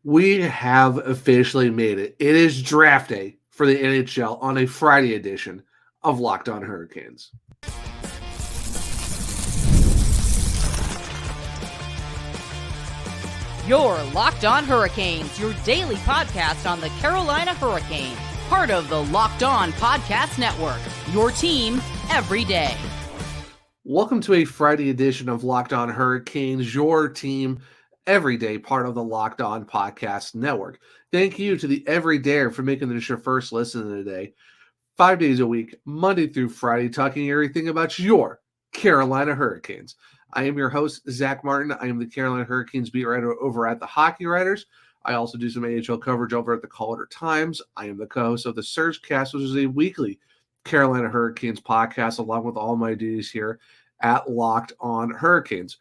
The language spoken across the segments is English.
We have officially made it. It is draft day for the NHL on a Friday edition of Locked On Hurricanes. Your Locked On Hurricanes, your daily podcast on the Carolina Hurricanes, part of the Locked On Podcast Network, your team every day. Welcome to a Friday edition of Locked On Hurricanes, your team every day, part of the Locked On Podcast Network. Thank you to the Everydayer for making this your first listen today. 5 days a week, Monday through Friday, talking everything about your Carolina Hurricanes. I am your host, Zach Martin. I am the Carolina Hurricanes beat writer over at the Hockey Writers. I also do some AHL coverage over at the Caller Times. I am the co-host of the Surgecast, which is a weekly Carolina Hurricanes podcast, along with all my duties here at Locked On Hurricanes.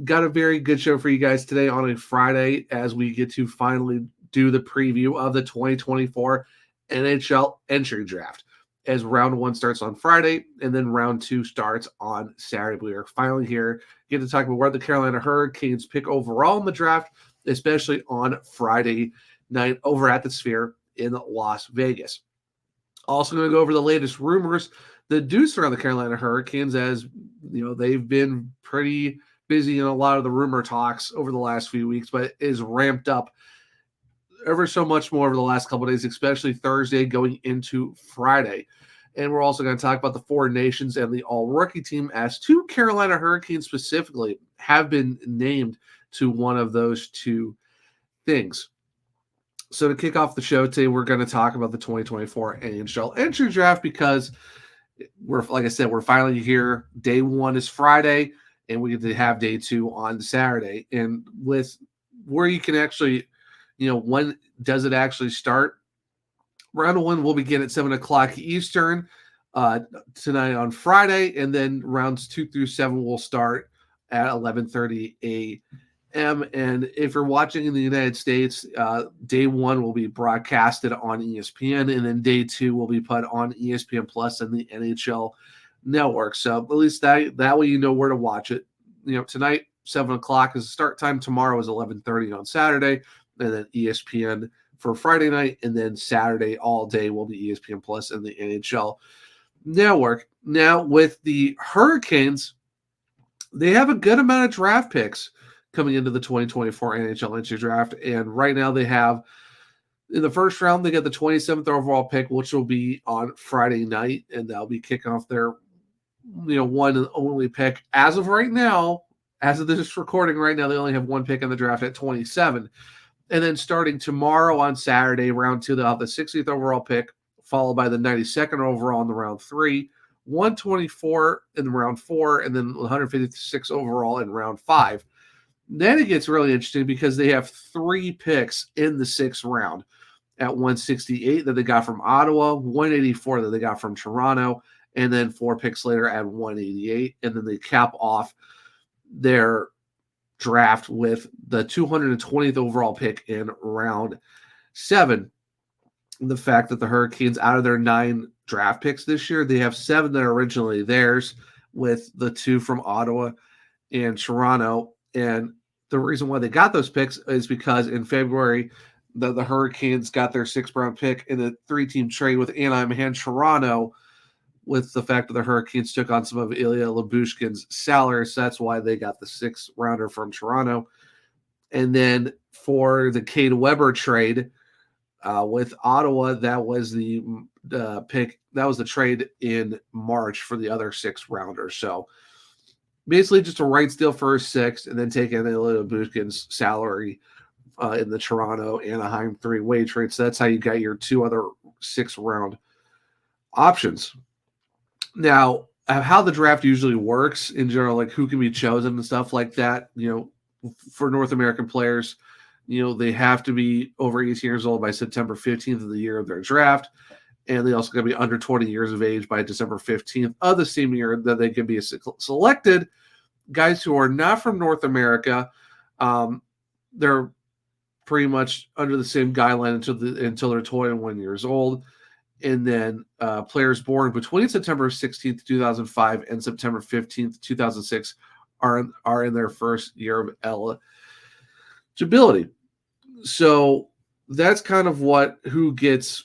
Got a very good show for you guys today on a Friday as we get to finally do the preview of the 2024 NHL Entry Draft, as round one starts on Friday and then round two starts on Saturday. We are finally here, get to talk about where the Carolina Hurricanes pick overall in the draft, especially on Friday night over at the Sphere in Las Vegas. Also going to go over the latest rumors that do surround the Carolina Hurricanes, as you know, they've been pretty busy in a lot of the rumor talks over the last few weeks, but it is ramped up ever so much more over the last couple of days, especially Thursday going into Friday. And we're also going to talk about the Four Nations and the All-Rookie Team, as two Carolina Hurricanes specifically have been named to one of those two things. So to kick off the show today, we're going to talk about the 2024 NHL Entry Draft, because we're, like I said, we're finally here. Day one is Friday, and we get to have day two on Saturday. And with where you can actually, when does it actually start? Round one will begin at 7 o'clock Eastern tonight on Friday, and then rounds 2 through 7 will start at 11:30 a.m. And if you're watching in the United States, day one will be broadcasted on ESPN, and then day two will be put on ESPN Plus and the NHL Network. So at least that way you know where to watch it. Tonight 7 o'clock is the start time. Tomorrow is 11:30 on Saturday, and then ESPN for Friday night, and then Saturday all day will be ESPN Plus and the NHL Network. Now, with the Hurricanes, they have a good amount of draft picks coming into the 2024 NHL Entry Draft, and right now they have, in the first round, they get the 27th overall pick, which will be on Friday night, and they'll be kicking off their one and only pick. As of right now, as of this recording right now, they only have one pick in the draft at 27. And then starting tomorrow on Saturday, round two, they'll have the 60th overall pick, followed by the 92nd overall in the round three, 124 in round four, and then 156 overall in round five. Then it gets really interesting because they have three picks in the sixth round at 168 that they got from Ottawa, 184 that they got from Toronto, and then four picks later at 188. And then they cap off their draft with the 220th overall pick in round 7. The fact that the Hurricanes, out of their 9 draft picks this year, they have 7 that are originally theirs, with the 2 from Ottawa and Toronto. And the reason why they got those picks is because in February, the Hurricanes got their 6th round pick in a 3-team trade with Anaheim and Toronto, with the fact that the Hurricanes took on some of Ilya Lyubushkin's salary. So that's why they got the 6th rounder from Toronto. And then for the Cade Weber trade with Ottawa, that was the pick. That was the trade in March for the other 6th rounder. So basically just a rights deal for a 6th, and then taking Ilya Lyubushkin's salary in the Toronto Anaheim 3-way trade. So that's how you got your 2 other 6th round options. Now, how the draft usually works in general, like who can be chosen and stuff like that, for North American players, they have to be over 18 years old by September 15th of the year of their draft. And they also got to be under 20 years of age by December 15th of the same year that they can be selected. Guys who are not from North America, they're pretty much under the same guideline until they're 21 years old. And then players born between September 16th, 2005 and September 15th, 2006 are in their first year of eligibility. So that's kind of who's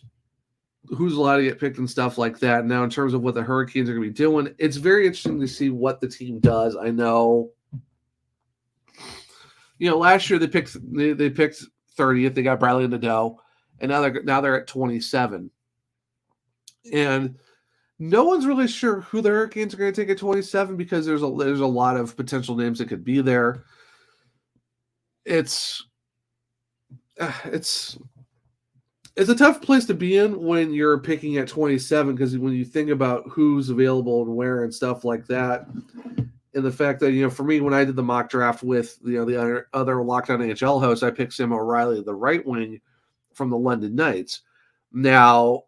allowed to get picked and stuff like that. Now, in terms of what the Hurricanes are going to be doing, it's very interesting to see what the team does. I know, last year they picked 30th. They got Bradley Nadeau, and now they're at 27, and no one's really sure who the Hurricanes are going to take at 27 because there's a lot of potential names that could be there. It's a tough place to be in when you're picking at 27 because when you think about who's available and where and stuff like that, and the fact that for me when I did the mock draft with the other Locked On NHL hosts, I picked Sam O'Reilly, the right wing from the London Knights. Now,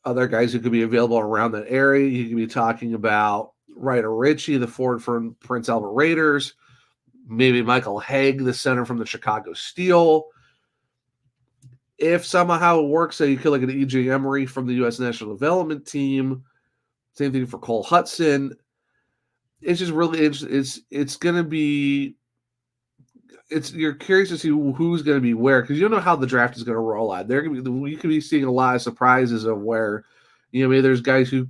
other guys who could be available around that area, you could be talking about Ryder Ritchie, the forward from Prince Albert Raiders, maybe Michael Haig, the center from the Chicago Steel. If somehow it works, so you could look at E.J. Emery from the U.S. National Development Team. Same thing for Cole Hudson. It's just really it's going to be you're curious to see who's going to be where because you don't know how the draft is going to roll out. You could be seeing a lot of surprises of where maybe there's guys who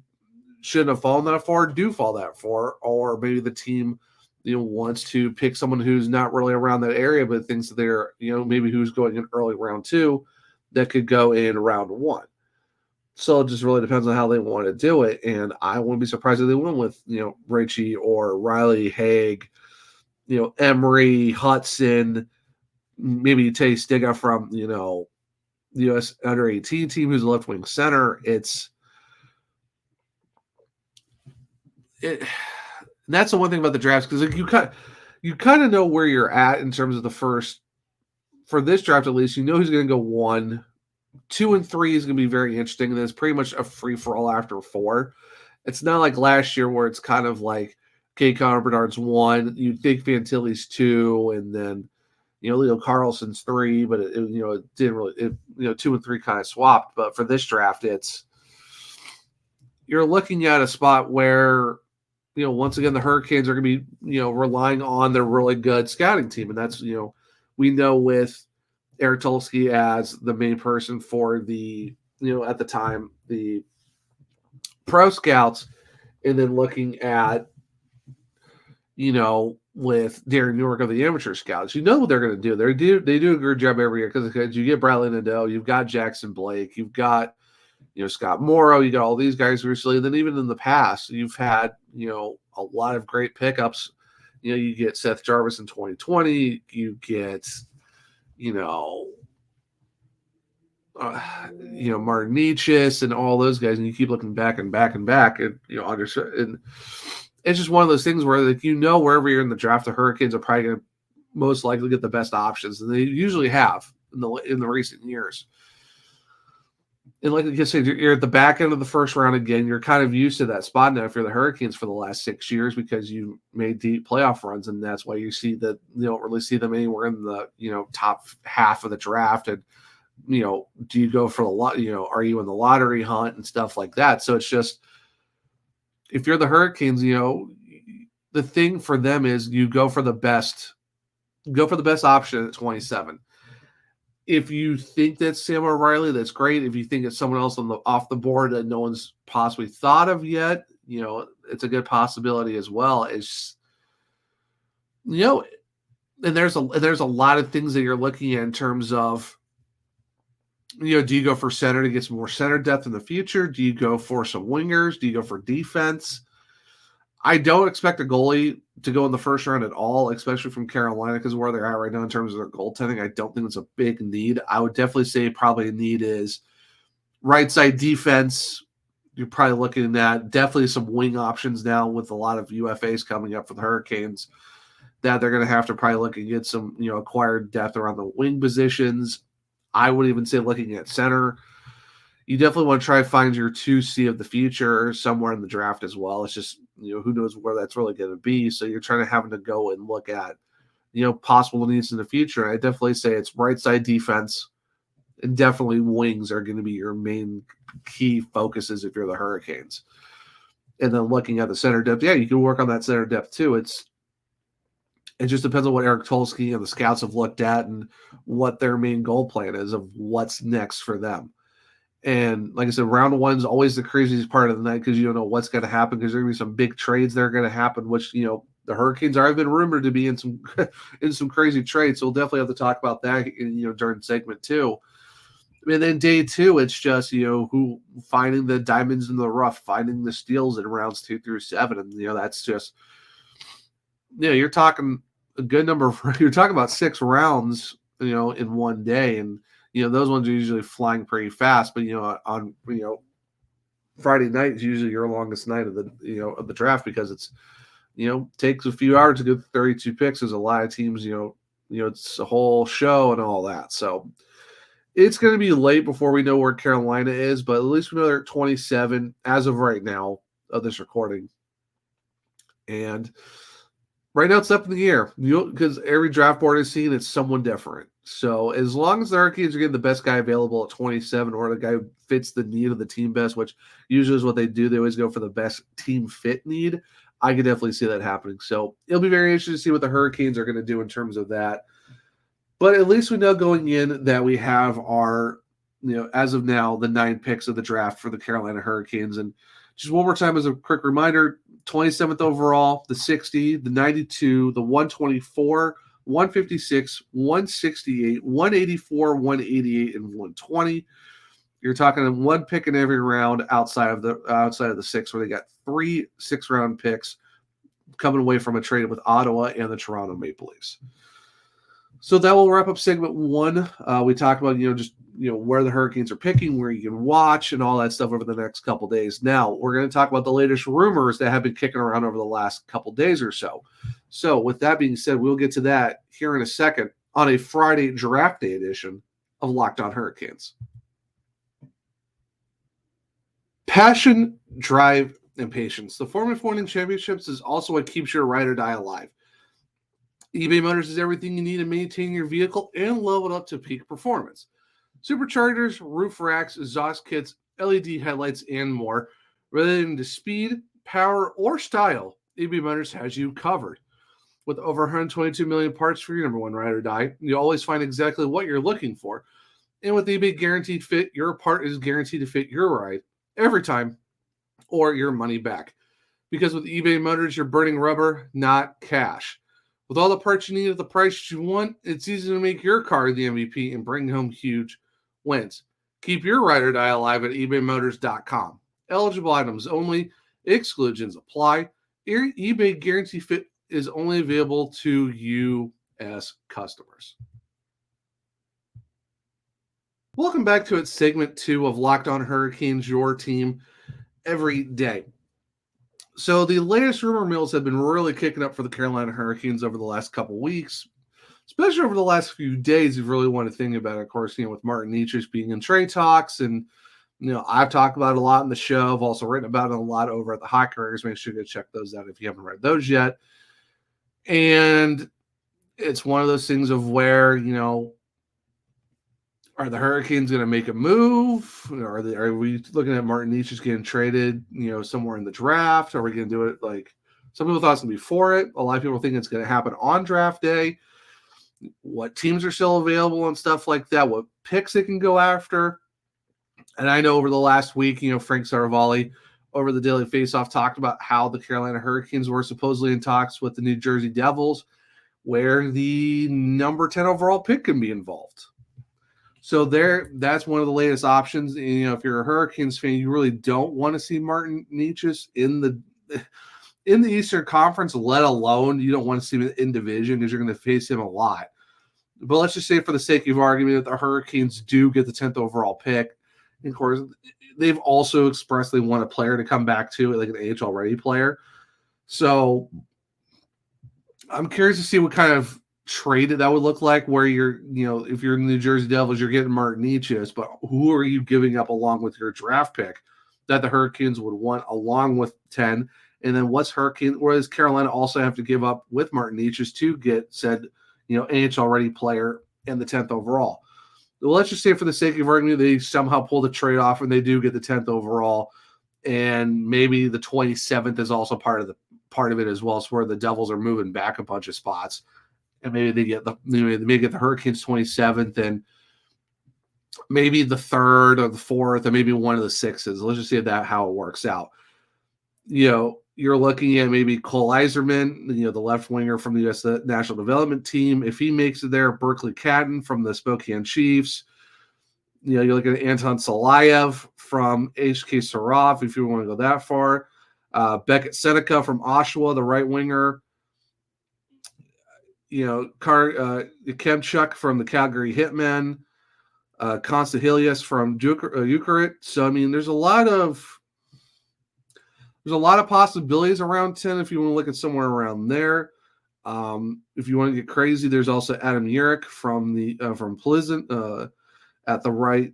shouldn't have fallen that far do fall that far, or maybe the team wants to pick someone who's not really around that area but thinks that they're maybe who's going in early round 2 that could go in round 1. So it just really depends on how they want to do it. And I wouldn't be surprised if they went with, Ritchie or Riley, Haig, Emery, Hudson, maybe Tay Stiga from, the U.S. under-18 team who's a left-wing center. That's the one thing about the drafts because you kind of know where you're at in terms of the first, for this draft at least, who's going to go 1. 2 and 3 is going to be very interesting, and then it's pretty much a free-for-all after 4. It's not like last year where it's kind of like, okay, Connor Bedard's 1, you'd think Fantilli's 2, and then, Leo Carlson's 3, but it didn't really, 2 and 3 kind of swapped. But for this draft, you're looking at a spot where, once again, the Hurricanes are going to be, relying on their really good scouting team, and that's, we know with Eric Tulsky as the main person for the, at the time, the pro scouts, and then looking at, with Darren Newark of the amateur scouts, what they're going to do. They do a good job every year because you get Bradley Nadeau, you've got Jackson Blake, you've got, Scott Morrow, you got all these guys recently. And then even in the past, you've had, a lot of great pickups. You get Seth Jarvis in 2020, you get, Martin Nietzsche and all those guys, and you keep looking back and back and back, and and it's just one of those things where wherever you're in the draft, the Hurricanes are probably going to most likely get the best options, and they usually have in the recent years. And like I said, you're at the back end of the first round again. You're kind of used to that spot now if you're the Hurricanes for the last 6 years because you made deep playoff runs, and that's why you see that you don't really see them anywhere in the top half of the draft. And do you go for the lot? Are you in the lottery hunt and stuff like that? So it's just if you're the Hurricanes, the thing for them is you go for the best option at 27. If you think that's Sam O'Reilly, that's great. If you think it's someone else off the board that no one's possibly thought of yet, it's a good possibility as well. It's, and there's a lot of things that you're looking at in terms of, do you go for center to get some more center depth in the future? Do you go for some wingers? Do you go for defense? I don't expect a goalie to go in the first round at all, especially from Carolina, because where they're at right now in terms of their goaltending, I don't think it's a big need. I would definitely say probably a need is right side defense. You're probably looking at definitely some wing options now with a lot of UFAs coming up for the Hurricanes that they're going to have to probably look and get some, acquired depth around the wing positions. I would even say looking at center. You definitely want to try to find your 2C of the future somewhere in the draft as well. It's just, who knows where that's really going to be. So you're trying to having to go and look at, possible needs in the future. I definitely say it's right side defense and definitely wings are going to be your main key focuses if you're the Hurricanes. And then looking at the center depth, yeah, you can work on that center depth too. It just depends on what Eric Tulsky and the scouts have looked at and what their main goal plan is of what's next for them. And like I said, round one is always the craziest part of the night because you don't know what's going to happen because there are going to be some big trades that are going to happen, which, the Hurricanes have been rumored to be in some in some crazy trades. So we'll definitely have to talk about that, during segment 2. And then day 2, it's just, who finding the diamonds in the rough, finding the steals in rounds 2 through 7. And, that's just, you're talking a good number. You're talking about 6 rounds, in one day. And, those ones are usually flying pretty fast. But, on Friday night is usually your longest night of the draft because it's, takes a few hours to get 32 picks. There's a lot of teams, it's a whole show and all that. So it's going to be late before we know where Carolina is, but at least we know they're at 27 as of right now of this recording. And right now it's up in the air because every draft board I've seen, it's someone different. So as long as the Hurricanes are getting the best guy available at 27 or the guy who fits the need of the team best, which usually is what they do. They always go for the best team fit need. I could definitely see that happening. So it'll be very interesting to see what the Hurricanes are going to do in terms of that. But at least we know going in that we have our, as of now, the 9 picks of the draft for the Carolina Hurricanes. And just one more time as a quick reminder, 27th overall, the 60, the 92, the 124, 156, 168, 184, 188, and 120. You're talking one pick in every round outside of the 6, where they got 3 6-round picks coming away from a trade with Ottawa and the Toronto Maple Leafs. So that will wrap up segment 1. We talked about, where the Hurricanes are picking, where you can watch, and all that stuff over the next couple days. Now, we're going to talk about the latest rumors that have been kicking around over the last couple days or so. So with that being said, we'll get to that here in a second on a Friday draft day edition of Locked On Hurricanes. Passion, drive, and patience. The form of winning championships is also what keeps your ride or die alive. eBay Motors is everything you need to maintain your vehicle and level it up to peak performance. Superchargers, roof racks, exhaust kits, LED headlights, and more. Relating to speed, power, or style, eBay Motors has you covered. With over 122 million parts for your number one ride or die, you always find exactly what you're looking for. And with eBay Guaranteed Fit, your part is guaranteed to fit your ride every time or your money back. Because with eBay Motors, you're burning rubber, not cash. With all the parts you need at the price you want, it's easy to make your car the MVP and bring home huge wins. Keep your ride or die alive at ebaymotors.com. Eligible items only. Exclusions apply. eBay Guarantee Fit is only available to U.S. customers. Welcome back to segment 2 of Locked On Hurricanes, your team every day. So the latest rumor mills have been really kicking up for the Carolina Hurricanes over the last couple weeks, especially over the last few days. You've really want to think about it, of course, with Martin Necas being in trade talks. And, I've talked about it a lot in the show. I've also written about it a lot over at the Hockey Writers. Make sure to check those out if you haven't read those yet. And it's one of those things of where, are the Hurricanes going to make a move? Are we looking at Martin Necas getting traded, somewhere in the draft? Are we going to do it like some people thought it was going to be for it? A lot of people think it's going to happen on draft day. What teams are still available and stuff like that? What picks they can go after? And I know over the last week, Frank Saravalli over the Daily Faceoff talked about how the Carolina Hurricanes were supposedly in talks with the New Jersey Devils, where the number 10 overall pick can be involved. So that's one of the latest options. And, if you're a Hurricanes fan, you really don't want to see Martin Necas in the Eastern Conference, let alone you don't want to see him in division because you're going to face him a lot. But let's just say for the sake of argument that the Hurricanes do get the 10th overall pick. And of course, they've also expressly want a player to come back to, like an AHL ready player. So I'm curious to see what kind of trade that would look like, where you're, if you're in the New Jersey Devils, you're getting Martin Necas, but who are you giving up along with your draft pick that the Hurricanes would want along with 10? And then what does Carolina also have to give up with Martin Necas to get said, AHL ready player and the 10th overall? Well, let's just say for the sake of argument, they somehow pull the trade off and they do get the 10th overall, and maybe the 27th is also part of part of it as well. It's where the Devils are moving back a bunch of spots, and maybe they get the Hurricanes 27th and maybe the 3rd or the 4th or maybe one of the 6s. Let's just see how it works out. You're looking at maybe Cole Yzerman, the left winger from the U.S. National Development Team. If he makes it there, Berkeley Catton from the Spokane Chiefs. You're looking at Anton Salayev from HK Sarov, if you want to go that far. Beckett Seneca from Oshawa, the right winger. Kemchuk from the Calgary Hitmen. Constantilius from Ukarit. So, I mean, there's a lot of possibilities around 10 if you want to look at somewhere around there. If you want to get crazy, there's also Adam Urich from Pleasant at the right,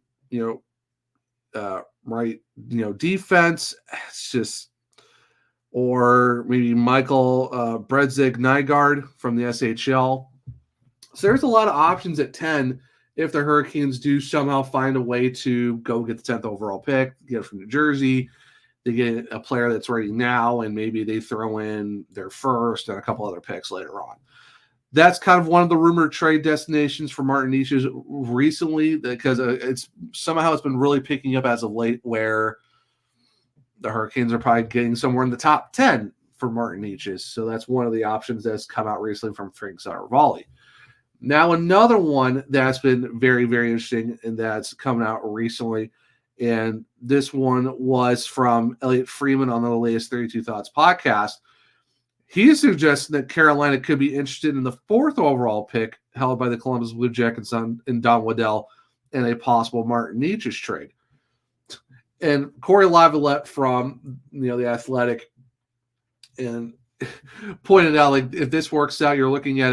defense. It's just, or maybe Michael Bredzig Nygaard from the SHL. So there's a lot of options at 10 if the Hurricanes do somehow find a way to go get the 10th overall pick, get it from New Jersey. They get a player that's ready now, and maybe they throw in their first and a couple other picks later on. That's kind of one of the rumored trade destinations for Martin Necas recently, because it's been really picking up as of late, where the Hurricanes are probably getting somewhere in the top 10 for Martin Necas. So that's one of the options that's come out recently from Frank Saravalli. Now, another one that's been very, very interesting and that's coming out recently, and this one was from Elliot Freeman on the latest 32 Thoughts podcast. He suggested that Carolina could be interested in the 4th overall pick held by the Columbus Blue Jackets in Don Waddell and a possible Martin Necas trade. And Corey Lavalette from the Athletic and pointed out, like, if this works out, you're looking at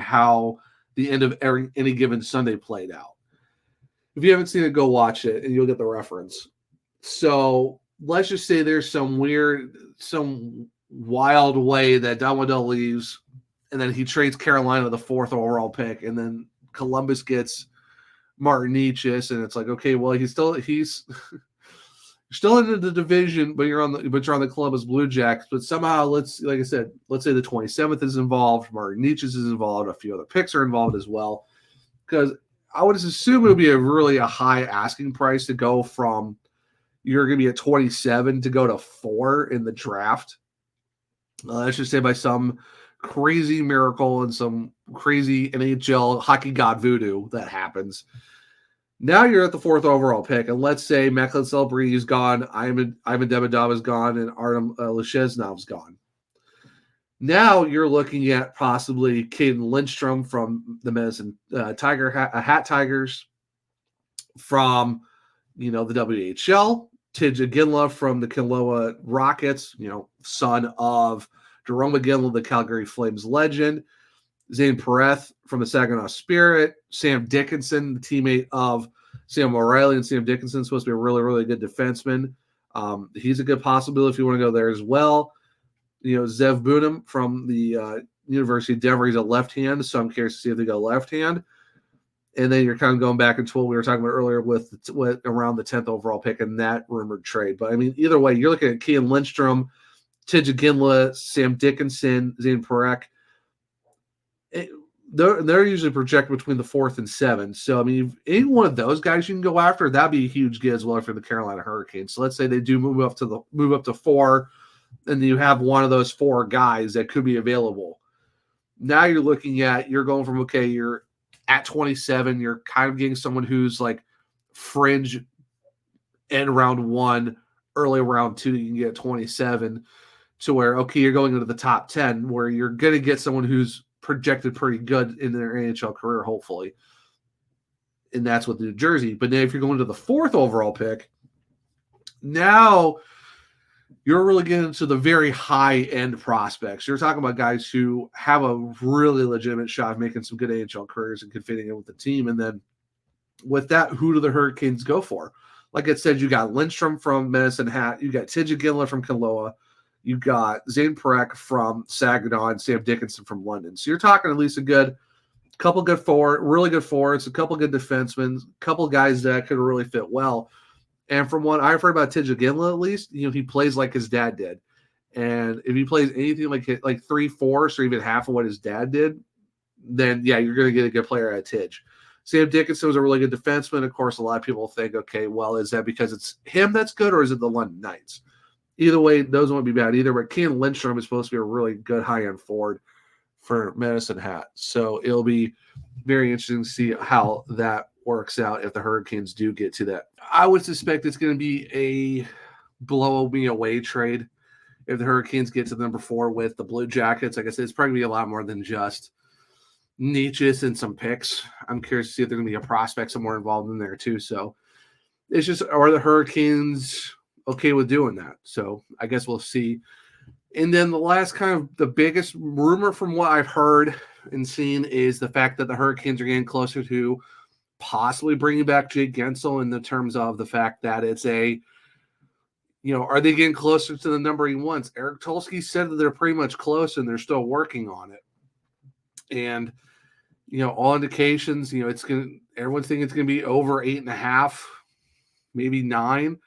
how the end of any given Sunday played out. If you haven't seen it, go watch it and you'll get the reference. So let's just say there's some wild way that Don Waddell leaves, and then he trades Carolina the 4th overall pick, and then Columbus gets Martin Necas, and it's like, okay, well, he's still in the division, but you're on the Columbus Blue Jackets. But somehow, let's say the 27th is involved, Martin Necas is involved, a few other picks are involved as well, because I would assume it would be a high asking price to go from you're going to be at 27 to go to 4 in the draft. Let's just say by some crazy miracle and some crazy NHL hockey god voodoo that happens. Now you're at the 4th overall pick, and let's say Macklin Celebrini is gone, Ivan Demidov is gone, and Artem Lesheznov's gone. Now you're looking at possibly Caden Lindstrom from the Medicine Hat Tigers, from the WHL, Tidja Ginla from the Kilowa Rockets, son of Jerome Ginla, the Calgary Flames legend, Zane Pereth from the Saginaw Spirit, Sam Dickinson, the teammate of Sam O'Reilly, and Sam Dickinson is supposed to be a really, really good defenseman. He's a good possibility if you want to go there as well. Zev Bunim from the University of Denver, he's a left hand, so I'm curious to see if they go left hand. And then you're kind of going back into what we were talking about earlier with around the 10th overall pick and that rumored trade. But I mean, either way, you're looking at Kean Lindstrom, Tidja Ginla, Sam Dickinson, Zane Perek. They're usually projected between the 4th and 7th. So, I mean, if any one of those guys you can go after, that'd be a huge get as well for the Carolina Hurricanes. So let's say they do move up to 4, and you have one of those 4 guys that could be available. Now you're going from, okay, you're at 27, you're kind of getting someone who's like fringe in round 1, early round 2, you can get 27, to where, okay, you're going into the top 10, where you're going to get someone who's projected pretty good in their NHL career, hopefully. And that's with New Jersey. But then if you're going to the 4th overall pick, now you're really getting into the very high-end prospects. You're talking about guys who have a really legitimate shot of making some good NHL careers and fitting in with the team. And then with that, who do the Hurricanes go for? Like I said, you got Lindstrom from Medicine Hat. You got Tidja Ginla from Kilowa. You got Zane Perek from Saginaw and Sam Dickinson from London. So you're talking at least a couple good forwards, a couple good defensemen, a couple guys that could really fit well. And from what I've heard about Tidja Ginla, at least, he plays like his dad did. And if he plays anything like 3/4 or even half of what his dad did, then yeah, you're going to get a good player at Tidge. Sam Dickinson was a really good defenseman. Of course, a lot of people think, okay, well, is that because it's him that's good, or is it the London Knights? Either way, those won't be bad either. But Ken Lindstrom is supposed to be a really good high-end forward for Medicine Hat. So it'll be very interesting to see how that works out if the Hurricanes do get to that. I would suspect it's going to be a blow-me-away trade if the Hurricanes get to number 4 with the Blue Jackets. Like I said, it's probably going to be a lot more than just niches and some picks. I'm curious to see if there's going to be a prospect somewhere involved in there too. So it's just, are the Hurricanes okay with doing that? So I guess we'll see. And then the last kind of the biggest rumor from what I've heard and seen is the fact that the Hurricanes are getting closer to possibly bringing back Jake Gensel in the terms of the fact that it's a, are they getting closer to the number he wants? Eric Tulsky said that they're pretty much close and they're still working on it. And, all indications, everyone's thinking it's going to be over 8.5, maybe 9.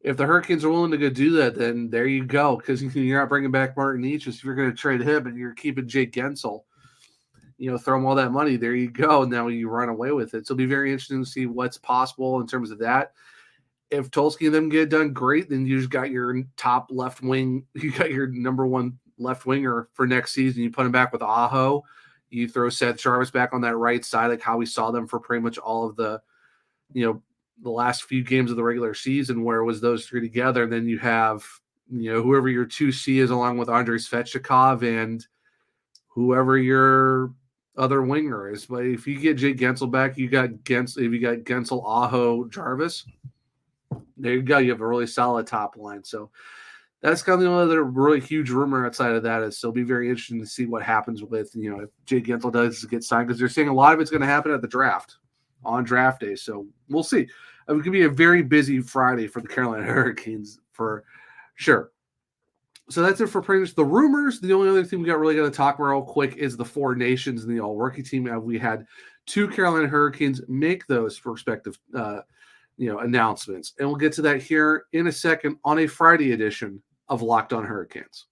If the Hurricanes are willing to go do that, then there you go. Because you're not bringing back Martin Necas. If you're going to trade him and you're keeping Jake Gensel, throw him all that money. There you go. Now you run away with it. So it'll be very interesting to see what's possible in terms of that. If Tulsky and them get it done, great. Then you just got your top left wing. You got your number 1 left winger for next season. You put him back with Aho. You throw Seth Jarvis back on that right side, like how we saw them for pretty much all of the, the last few games of the regular season, where it was those 3 together. And then you have, whoever your 2C is, along with Andrei Svechnikov and whoever your other winger is. But if you get Jake Gensel back, you got Gensel. If you got Gensel, Aho, Jarvis, there you go. You have a really solid top line. So that's kind of the only other really huge rumor outside of that. It'll be very interesting to see what happens with, if Jake Gensel does get signed, because they're saying a lot of it's going to happen at the draft on draft day. So we'll see. It could be a very busy Friday for the Carolina Hurricanes for sure. So that's it for pretty much the rumors. The only other thing we got really going to talk about real quick is the 4 nations in the All-Rookie Team. We had 2 Carolina Hurricanes make those respective announcements. And we'll get to that here in a second on a Friday edition of Locked On Hurricanes.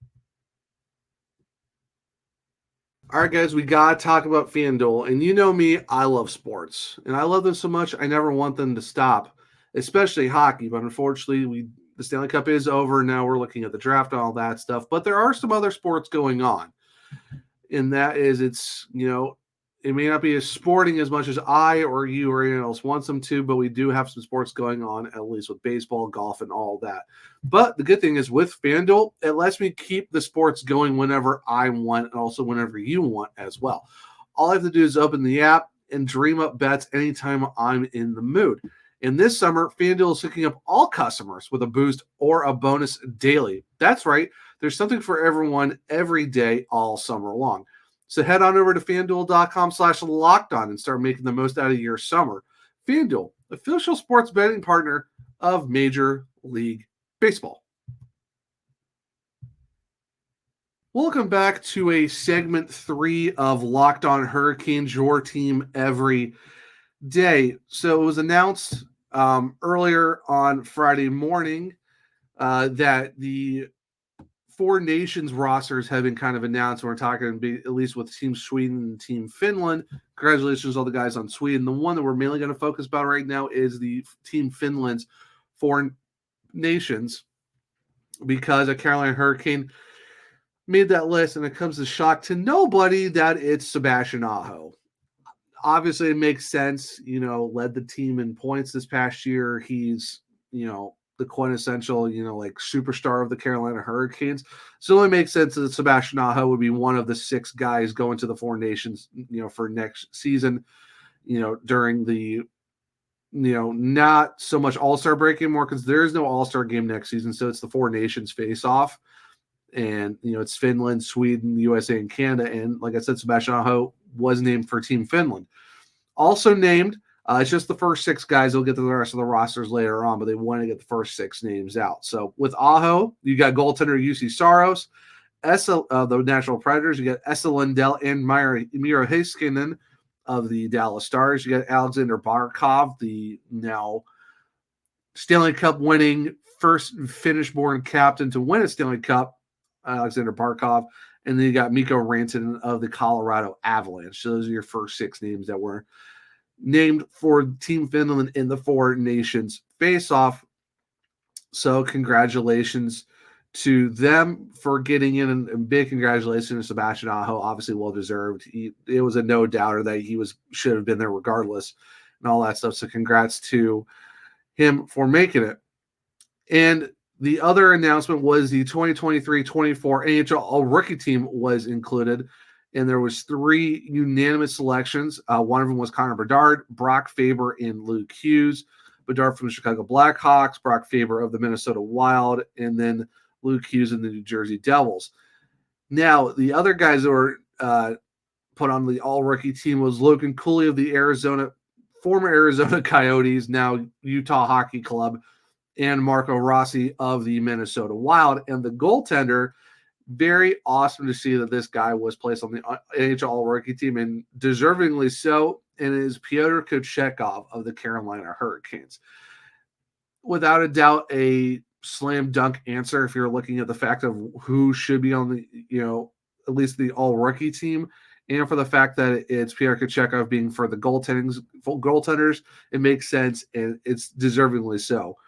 All right, guys, we got to talk about FanDuel. And you know me, I love sports. And I love them so much, I never want them to stop, especially hockey. But unfortunately, the Stanley Cup is over. Now we're looking at the draft and all that stuff. But there are some other sports going on. And that is, it may not be as sporting as much as I or you or anyone else wants them to, but we do have some sports going on, at least with baseball, golf, and all that. But the good thing is with FanDuel, it lets me keep the sports going whenever I want and also whenever you want as well. All I have to do is open the app and dream up bets anytime I'm in the mood. And this summer, FanDuel is hooking up all customers with a boost or a bonus daily. That's right. There's something for everyone every day all summer long. So head on over to FanDuel.com/lockedon and start making the most out of your summer. FanDuel, official sports betting partner of Major League Baseball. Welcome back to a segment 3 of Locked On Hurricanes, your team every day. So it was announced earlier on Friday morning that the 4 nations rosters have been kind of announced. We're talking at least with Team Sweden and Team Finland. Congratulations to all the guys on Sweden. The one that we're mainly going to focus about right now is the Team Finland's 4 nations, because a Carolina Hurricane made that list, and it comes as shock to nobody that it's Sebastian Aho. Obviously, it makes sense. Led the team in points this past year. He's, the quintessential, superstar of the Carolina Hurricanes. So it only makes sense that Sebastian Aho would be one of the 6 guys going to the 4 nations, for next season, during the, not so much All-Star break anymore, because there is no All-Star game next season. So it's the 4 nations face-off. And, it's Finland, Sweden, USA, and Canada. And like I said, Sebastian Aho was named for Team Finland. Also named, it's just the first 6 guys. They'll get to the rest of the rosters later on, but they want to get the first 6 names out. So with Aho, you got goaltender UC Saros, the Nashville Predators. You got Esa Lindell and Miro Heiskanen of the Dallas Stars. You got Alexander Barkov, the now Stanley Cup winning first Finnish-born captain to win a Stanley Cup Alexander Barkov, and then you got Mikko Rantanen of the Colorado Avalanche. So those are your first 6 names that were named for Team Finland in the Four Nations face-off. So congratulations to them for getting in, and big congratulations to Sebastian Aho. Obviously, well deserved. It was a no doubter that he should have been there regardless, and all that stuff. So congrats to him for making it. And the other announcement was the 2023-24 NHL All-Rookie Team was included, and there was 3 unanimous selections. One of them was Connor Bedard, Brock Faber, and Luke Hughes. Bedard from the Chicago Blackhawks, Brock Faber of the Minnesota Wild, and then Luke Hughes in the New Jersey Devils. Now, the other guys that were put on the all-rookie team was Logan Cooley of the former Arizona Coyotes, now Utah Hockey Club, and Marco Rossi of the Minnesota Wild. And the goaltender, very awesome to see that this guy was placed on the NHL All-Rookie Team, and deservingly so, and it is Pyotr Kochetkov of the Carolina Hurricanes. Without a doubt, a slam dunk answer if you're looking at the fact of who should be on the, at least the all-rookie team, and for the fact that it's Pyotr Kochetkov being for the goaltenders, it makes sense, and it's deservingly so.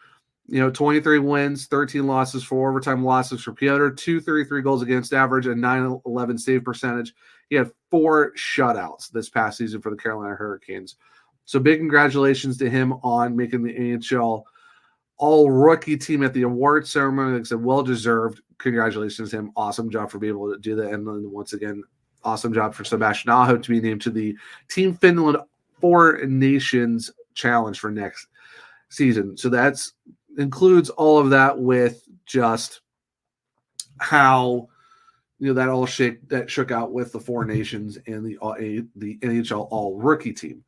23 wins, 13 losses, 4 overtime losses for Pyotr, 233 goals against average, and 911 save percentage. He had 4 shutouts this past season for the Carolina Hurricanes. So big congratulations to him on making the NHL All-Rookie Team at the awards ceremony. Like I said, well-deserved. Congratulations to him. Awesome job for being able to do that. And then once again, awesome job for Sebastian Aho to be named to the Team Finland Four Nations Challenge for next season. So that's includes all of that with just how that shook out with the Four Nations and the NHL All-Rookie Team.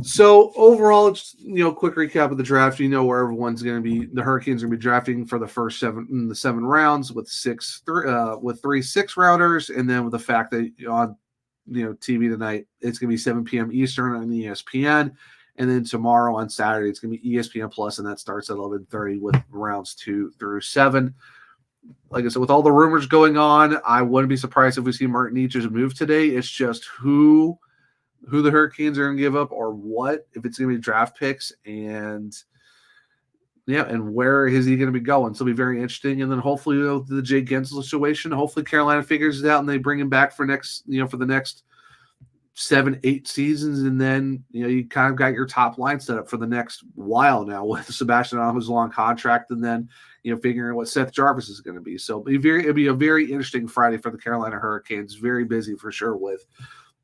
So overall, just quick recap of the draft. Where everyone's going to be. The Hurricanes are going to be drafting for the first 7 rounds with 3 6-rounders, and then with the fact that on TV tonight it's going to be 7 p.m. Eastern on ESPN. And then tomorrow on Saturday, it's going to be ESPN Plus, and that starts at 11:30 with rounds 2 through 7. Like I said, with all the rumors going on, I wouldn't be surprised if we see Martin Necas move today. It's just who the Hurricanes are going to give up or what, if it's going to be draft picks, and where is he going to be going. So it'll be very interesting. And then hopefully the Jay Gensel situation, hopefully Carolina figures it out and they bring him back for the next 7-8 seasons, and then you kind of got your top line set up for the next while now with Sebastian Aho's long contract, and then figuring what Seth Jarvis is going to be. So it'd be a very interesting Friday for the Carolina Hurricanes. Very busy for sure with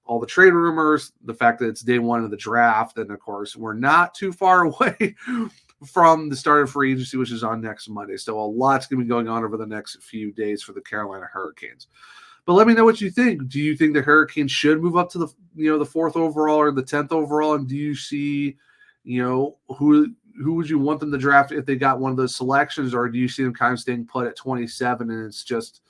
all the trade rumors, the fact that it's day 1 of the draft, and of course we're not too far away from the start of free agency, which is on next Monday. So a lot's going to be going on over the next few days for the Carolina Hurricanes. But let me know what you think. Do you think the Hurricanes should move up to the the 4th overall or the 10th overall? And do you see, who would you want them to draft if they got one of those selections, or do you see them kind of staying put at 27 and it's just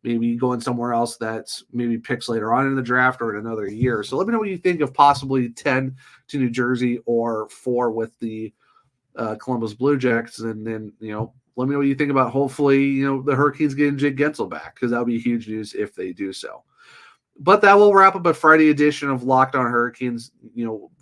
maybe going somewhere else that's maybe picks later on in the draft or in another year? So let me know what you think of possibly 10 to New Jersey or 4 with the Columbus Blue Jackets, and then let me know what you think about hopefully, the Hurricanes getting Jake Gensel back, because that would be huge news if they do so. But that will wrap up a Friday edition of Locked On Hurricanes,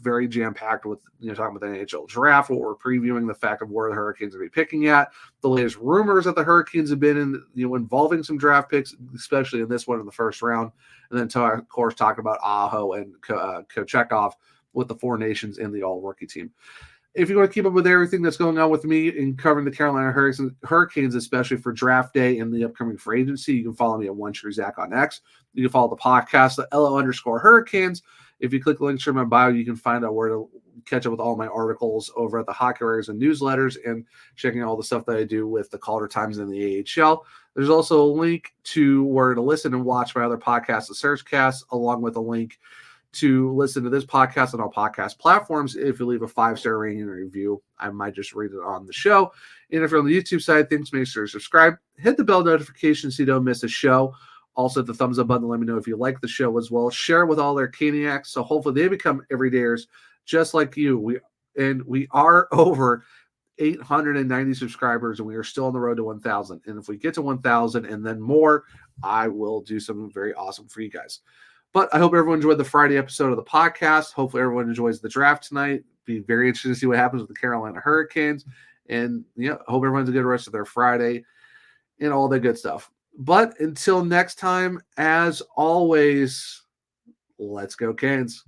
very jam-packed with, talking about the NHL Draft, what we're previewing, the fact of where the Hurricanes will be picking at, the latest rumors that the Hurricanes have been in, involving some draft picks, especially in this one in the first round, and then, of course, talking about Aho and Kochetkov with the Four Nations and the All-Rookie Team. If you want to keep up with everything that's going on with me in covering the Carolina Hurricanes, especially for draft day and the upcoming free agency, you can follow me at OneTrueZach on X. You can follow the podcast, the LO_Hurricanes. If you click the links in my bio, you can find out where to catch up with all my articles over at the Hockey Writers and newsletters, and checking out all the stuff that I do with the Calder Times and the AHL. There's also a link to where to listen and watch my other podcasts, the Searchcast, along with a link to listen to this podcast on all podcast platforms. If you leave a 5-star rating and review, I might just read it on the show. And if you're on the YouTube side, thanks, make sure to subscribe. Hit the bell notification so you don't miss a show. Also, hit the thumbs up button to let me know if you like the show as well. Share it with all their Caniacs, so hopefully they become everydayers just like you. We are over 890 subscribers, and we are still on the road to 1,000. And if we get to 1,000 and then more, I will do something very awesome for you guys. But I hope everyone enjoyed the Friday episode of the podcast. Hopefully everyone enjoys the draft tonight. Be very interested to see what happens with the Carolina Hurricanes. And hope everyone has a good rest of their Friday and all the good stuff. But until next time, as always, let's go Canes.